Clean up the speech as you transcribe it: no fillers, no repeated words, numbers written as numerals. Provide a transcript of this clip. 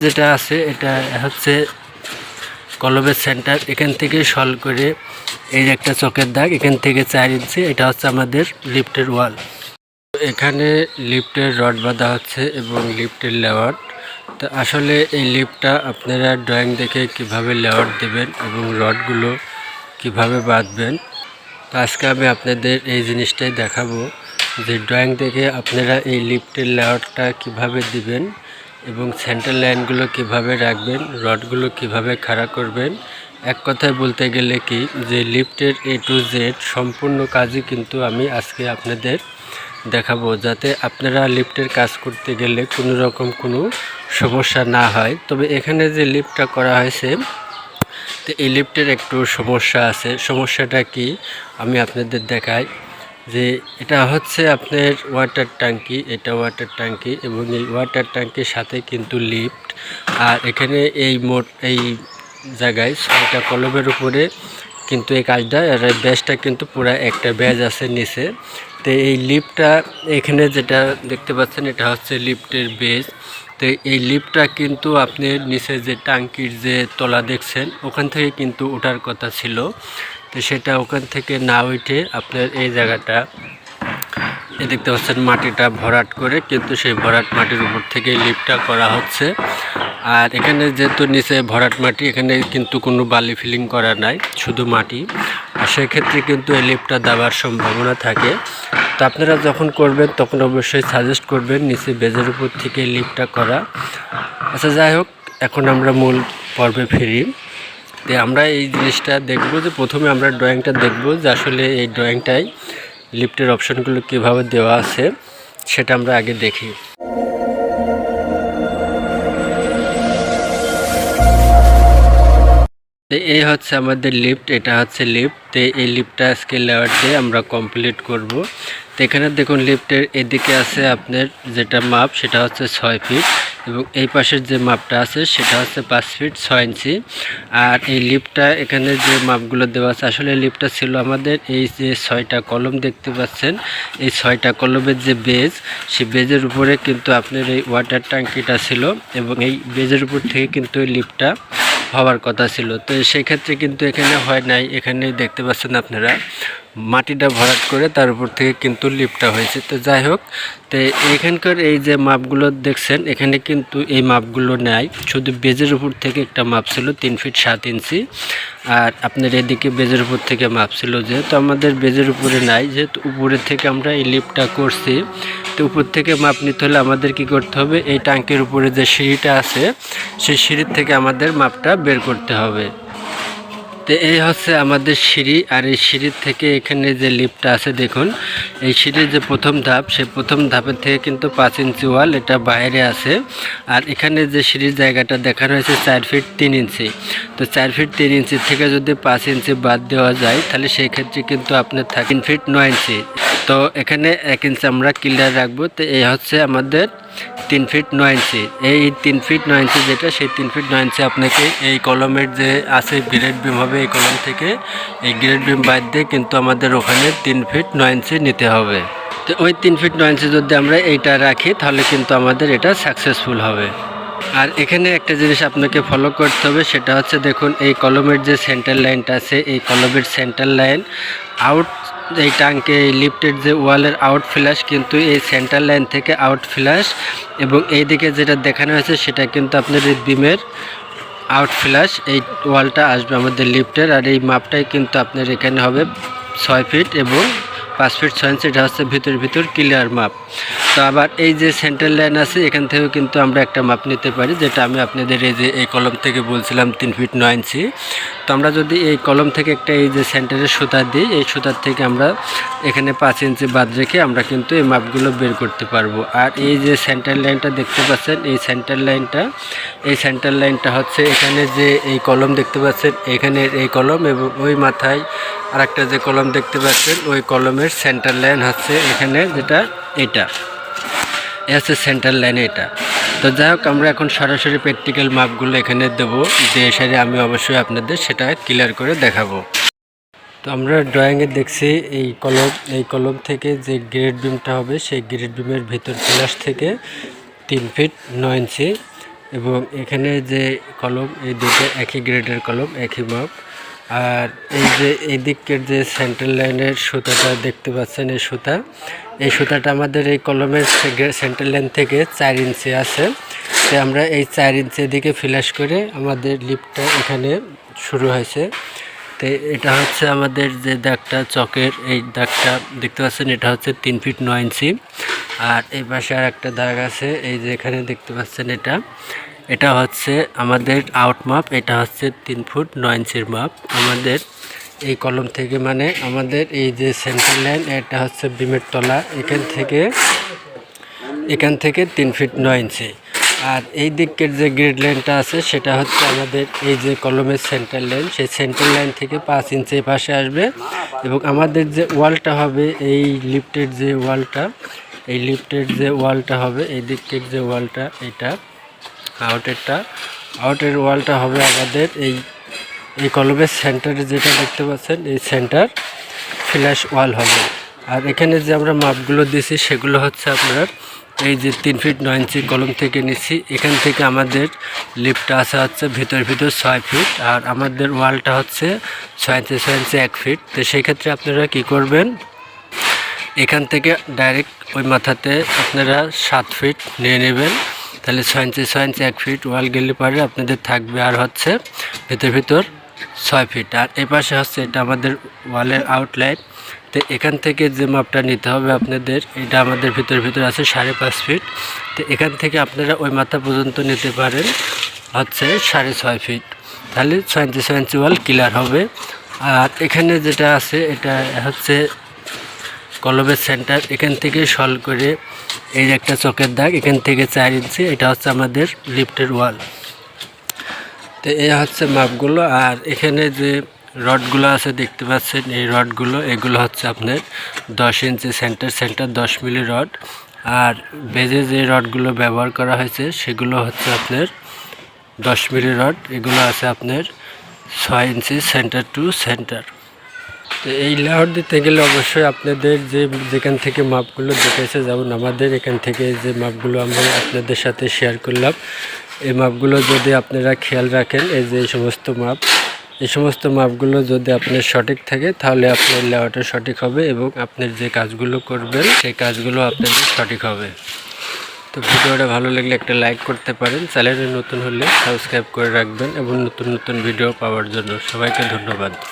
যেটা আছে এটা হচ্ছে কলমের সেন্টার। এখান থেকে সল করে এই যে একটা চকের দাগ, এখান থেকে 4 ইঞ্চি, এটা হচ্ছে আমাদের লিফটের ওয়াল। এখানে লিফটের রড বাঁধা হচ্ছে এবং লিফটের লেআউট। তো আসলে এই লিফটটা আপনারা ড্রয়িং দেখে কিভাবে লেআউট দেবেন এবং রডগুলো কিভাবে বাঁধবেন, তো আজকে আমি আপনাদের এই জিনিসটাই দেখাবো যে ড্রয়িং দেখে আপনারা এই লিফটের লেআউটটা কিভাবে দিবেন এবং সেন্টার লাইনগুলো কিভাবে রাখবেন, রডগুলো কিভাবে খাড়া করবেন। এক কথায় বলতে গেলে কি যে লিফটের A to Z সম্পূর্ণ কাজই কিন্তু আমি আজকে আপনাদের দেখাবো, যাতে আপনারা লিফটের কাজ করতে গেলে কোনো রকম কোনো সমস্যা না হয়। তবে এখানে যে লিফটটা করা হয়েছে, তো এই লিফটের একটু সমস্যা আছে। সমস্যাটা কি আমি আপনাদের দেখাই। যে এটা হচ্ছে আপনার ওয়াটার ট্যাঙ্কি, এটা ওয়াটার ট্যাঙ্কি এবং এই ওয়াটার ট্যাঙ্কির সাথে কিন্তু লিফট। আর এখানে এই এই জায়গায় 6টা কলমের উপরে কিন্তু এই কাজটা, আর ব্যাজটা কিন্তু পুরো একটা ব্যাজ আছে নিচে। তো এই লিফটটা এখানে যেটা দেখতে পাচ্ছেন এটা হচ্ছে লিফটের বেজ। তো এই লিফটটা কিন্তু আপনি নিচে যে ট্যাঙ্কির যে তলা দেখছেন ওখান থেকে কিন্তু ওঠার কথা ছিল, তো সেটা ওখান থেকে না উঠে আপনার এই জায়গাটা দেখতে পাচ্ছেন মাটিটা ভরাট করে, কিন্তু সেই ভরাট মাটির উপর থেকে লিফটটা করা হচ্ছে। আর এখানে যেহেতু নিচে ভরাট মাটি, এখানে কিন্তু কোনো বালি ফিলিং করা নাই, শুধু মাটি। আর সেক্ষেত্রে কিন্তু এই লিফটটা দেওয়ার সম্ভাবনা থাকে। তো আপনারা যখন করবেন তখন অবশ্যই সাজেস্ট করবেন নিচে বেজের উপর থেকে লিফটটা করা। আচ্ছা, যাই হোক, এখন আমরা মূল পর্বে ফিরি। তো আমরা এই জিনিসটা দেখব যে প্রথমে আমরা ড্রয়িংটা দেখব যে আসলে এই ড্রয়িংটাই লিফটের অপশনগুলো কিভাবে দেওয়া আছে সেটা আমরা আগে দেখি। এই হচ্ছে আমাদের লিফট, এটা হচ্ছে লিফট। তো এই লিফটটা আজকে লেআউট দিয়ে আমরা কমপ্লিট করব। তো এখানে দেখুন লিফটের এদিকে আছে আপনার যেটা মাপ সেটা হচ্ছে 6 ফিট এবং এই পাশের যে মাপটা আছে সেটা হচ্ছে 5 ফিট 6 ইঞ্চি। আর এই লিফটটা এখানে যে মাপগুলো দেওয়া আছে, আসলে লিফটটা ছিল আমাদের এই যে 6টা কলম দেখতে পাচ্ছেন, এই 6টা কলমের যে বেজ, সেই বেজের উপরে কিন্তু আপনার এই ওয়াটার ট্যাঙ্কিটা ছিল এবং এই বেজের উপর থেকে কিন্তু এই লিফটটা হওয়ার কথা ছিল। তো সেই ক্ষেত্রে কিন্তু এখানে হয় নাই, এখানে দেখতে পাচ্ছেন আপনারা মাটিটা ভরাট করে তার উপর থেকে কিন্তু লিফটটা হয়েছে। তো যাই হোক, তো এখানকার এই যে মাপগুলো দেখছেন এখানে কিন্তু এই মাপগুলো নেয়, শুধু বেজের উপর থেকে একটা মাপ ছিল 3 ফিট 7 ইঞ্চি। আর আপনার এদিকে বেজের উপর থেকে মাপ ছিল, যেহেতু আমাদের বেজের উপরে নাই, যেহেতু উপরে থেকে আমরা এই লিফটটা করছি, তো উপর থেকে মাপ নিতে হলে আমাদের কি করতে হবে, এই ট্যাঙ্কের উপরে যে সিঁড়িটা আছে সেই সিঁড়ির থেকে আমাদের মাপটা বের করতে হবে। তো এই হচ্ছে আমাদের সিঁড়ি, আর এই সিঁড়ির থেকে এখানে যে লিফটটা আছে দেখুন, এই সিঁড়ির যে প্রথম ধাপ, সেই প্রথম ধাপের থেকে কিন্তু 5 ইঞ্চি ওয়াল এটা বাইরে আছে। আর এখানে যে সিঁড়ির জায়গাটা দেখানো হয়েছে 4 ফিট 3 ইঞ্চি। তো 4 ফিট 3 ইঞ্চি থেকে যদি 5 ইঞ্চি বাদ দেওয়া যায় তাহলে সেই ক্ষেত্রে কিন্তু আপনার 3 ফিট 9 ইঞ্চি। তো এখানে 1 ইঞ্চি আমরা ক্লিয়ার রাখবো। তো এই হচ্ছে আমাদের 3 ফিট 9 ইঞ্চি। এই 3 ফিট 9 ইঞ্চি যেটা, সেই 3 ফিট 9 ইঞ্চি আপনাকে এই কলমের যে আছে গ্রেড বিম হবে, এই কলম থেকে এই গ্রেড বিম বাদ দিয়ে কিন্তু আমাদের ওখানে 3 ফিট 9 ইঞ্চি নিতে হবে। তো ওই 3 ফিট 9 ইঞ্চি যদি আমরা এইটা রাখি তাহলে কিন্তু আমাদের এটা সাকসেসফুল হবে। আর এখানে একটা জিনিস আপনাকে ফলো করতে হবে, সেটা হচ্ছে দেখুন এই কলমের যে সেন্টার লাইনটা আছে, এই কলমের সেন্টার লাইন আউট, এই ট্যাঙ্কে এই লিফটের যে ওয়ালের আউট ফ্ল্যাশ কিন্তু এই সেন্টার লাইন থেকে আউট ফ্ল্যাশ, এবং এই দিকে যেটা দেখানো হয়েছে সেটা কিন্তু আপনার এই বিমের আউট ফ্ল্যাশ, এই ওয়ালটা আসবে আমাদের লিফটের। আর এই মাপটাই কিন্তু আপনার এখানে হবে 6 ফিট এবং 5 ফিট 6 ইঞ্চি, এটা হচ্ছে ভিতর ক্লিয়ার মাপ। তো আবার এই যে সেন্টার লাইন আছে এখান থেকেও কিন্তু আমরা একটা মাপ নিতে পারি, যেটা আমি আপনাদের এই যে এই কলম থেকে বলছিলাম 3 ফিট 9 ইঞ্চি। তো আমরা যদি এই কলম থেকে একটা এই যে সেন্টারের সুতা দিই, এই সুতার থেকে আমরা এখানে 5 ইঞ্চি বাদ রেখে আমরা কিন্তু এই মাপগুলো বের করতে পারবো। আর এই যে সেন্টার লাইনটা দেখতে পাচ্ছেন, এই সেন্টার লাইনটা হচ্ছে এখানে যে এই কলম দেখতে পাচ্ছেন, এখানের এই কলম এবং ওই মাথায় আরেকটা যে কলম দেখতে পাচ্ছেন ওই কলমের সেন্টার লাইন হচ্ছে এখানে, যেটা এটা হচ্ছে সেন্টার লাইন এটা। তো যাই হোক, আমরা এখন সরাসরি প্র্যাকটিক্যাল মাপগুলো এখানে দেবো, দিয়ে এসে আমি অবশ্যই আপনাদের সেটা ক্লিয়ার করে দেখাবো। তো আমরা ড্রয়িংয়ে দেখছি এই কলম থেকে যে গ্রেড বিমটা হবে সেই গ্রেড বিমের ভিতর ফ্ল্যাশ থেকে 3 ফিট 9 ইঞ্চি এবং এখানে যে কলম এই দুটো একই গ্রেডের কলম, একই মাপ। আর এই যে এই দিকের যে সেন্টার লাইনের সুতাটা দেখতে পাচ্ছেন, এই সুতাটা আমাদের এই কলমের সেন্টার লাইন থেকে 4 ইঞ্চি আছে। তো আমরা এই 4 ইঞ্চি দিকে ফ্ল্যাশ করে আমাদের লিপটা এখানে শুরু হয়েছে। তো এটা হচ্ছে আমাদের যে দাগটা চকের, এই দাগটা দেখতে পাচ্ছেন, এটা হচ্ছে 3 ফিট 9 ইঞ্চি। আর এই পাশে আর একটা দাগ আছে, এই যে এখানে দেখতে পাচ্ছেন, এটা হচ্ছে আমাদের আউট মাপ, এটা হচ্ছে 3 ফুট 9 ইঞ্চির মাপ আমাদের এই কলম থেকে। মানে আমাদের এই যে সেন্টার লাইন, এটা হচ্ছে বিমের তলা, এখান থেকে 3 ফিট 9 ইঞ্চি। আর এই দিকের যে গ্রেড লাইনটা আছে সেটা হচ্ছে আমাদের এই যে কলমের সেন্টার লাইন, সেই সেন্টার লাইন থেকে 5 ইঞ্চি পাশে আসবে। এবং আমাদের যে ওয়ালটা হবে, এই লিফটের যে ওয়ালটা হবে, এই দিকের যে ওয়ালটা, এটা আউটের ওয়ালটা হবে আমাদের এই কলমের সেন্টারে যেটা দেখতে পাচ্ছেন, এই সেন্টার ফ্ল্যাশ ওয়াল হবে। আর এখানে যে আমরা মাপগুলো দিয়েছি সেগুলো হচ্ছে আপনার এই যে 3 ফিট 9 ইঞ্চি কলম থেকে নিচ্ছি। এখান থেকে আমাদের লিফটটা আসা হচ্ছে ভিতর 6 ফিট, আর আমাদের ওয়ালটা হচ্ছে 6 ইঞ্চি 1 ফিট। তো সেই ক্ষেত্রে আপনারা কি করবেন, এখান থেকে ডাইরেক্ট ওই মাথাতে আপনারা 7 ফিট নিয়ে নেবেন। তাহলে 6 ইঞ্চি 1 ফিট ওয়াল গেলে পরে আপনাদের থাকবে আর হচ্ছে ভিতর 6 ফিট। আর এই পাশে হচ্ছে এটা আমাদের ওয়ালের আউটলাইন। তো এখান থেকে যে মাপটা নিতে হবে আপনাদের, এটা আমাদের ভিতর আছে 5.5 ফিট। তো এখান থেকে আপনারা ওই মাথা পর্যন্ত নিতে পারেন হচ্ছে 6.5 ফিট। তাহলে 6 ইঞ্চি ওয়াল ক্লিয়ার হবে। আর এখানে যেটা আছে, এটা হচ্ছে কলমের সেন্টার, এখান থেকে সল করে এই একটা চকের দাগ, এখান থেকে 4 ইঞ্চি, এটা হচ্ছে আমাদের লিফটের ওয়াল। তো এই হচ্ছে মাপগুলো। আর এখানে যে রডগুলো আছে দেখতে পাচ্ছেন, এই রডগুলো, এগুলো হচ্ছে আপনার 10 ইঞ্চি সেন্টার 10 মিলি রড। আর বেজে যে রডগুলো ব্যবহার করা হয়েছে সেগুলো হচ্ছে আপনার 10 মিলি রড। এগুলো আছে আপনার 6 ইঞ্চি সেন্টার টু সেন্টার। তো এই লেআউট দিতে গেলে অবশ্যই আপনাদের যেখান থেকে মাপগুলো দেখেছে, যেমন আমাদের এখান থেকে যে মাপগুলো আমরা আপনাদের সাথে শেয়ার করলাম, এই মাপগুলো যদি আপনারা খেয়াল রাখেন, এই যে এই সমস্ত মাপগুলো যদি আপনার সঠিক থাকে, তাহলে আপনার লেআউটটা সঠিক হবে এবং আপনার যে কাজগুলো করবেন সেই কাজগুলো আপনাদের সঠিক হবে। তো ভিডিওটা ভালো লাগলে একটা লাইক করতে পারেন, চ্যানেলে নতুন হলে সাবস্ক্রাইব করে রাখবেন এবং নতুন ভিডিও পাওয়ার জন্য সবাইকে ধন্যবাদ।